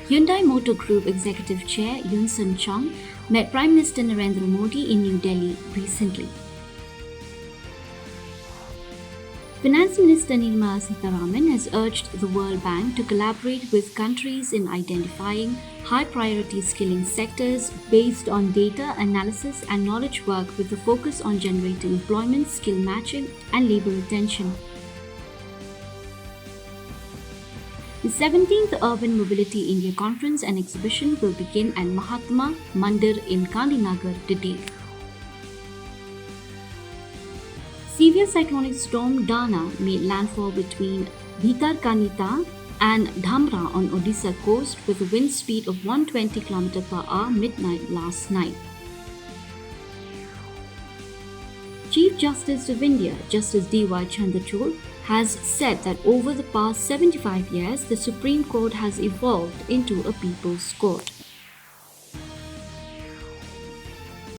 Hyundai Motor Group Executive Chair Yoon Sun Chung met Prime Minister Narendra Modi in New Delhi recently. Finance Minister Nirmala Sitharaman has urged the World Bank to collaborate with countries in identifying high-priority skilling sectors based on data analysis and knowledge work with a focus on generating employment, skill matching, and labor retention. The 17th Urban Mobility India Conference and Exhibition will begin at Mahatma Mandir in Gandhinagar today. Severe cyclonic storm Dana made landfall between Bhitarkanita and Dhamra on Odisha coast with a wind speed of 120 km/h midnight last night. Chief Justice of India, Justice D.Y. Chandrachud, has said that over the past 75 years, the Supreme Court has evolved into a people's court.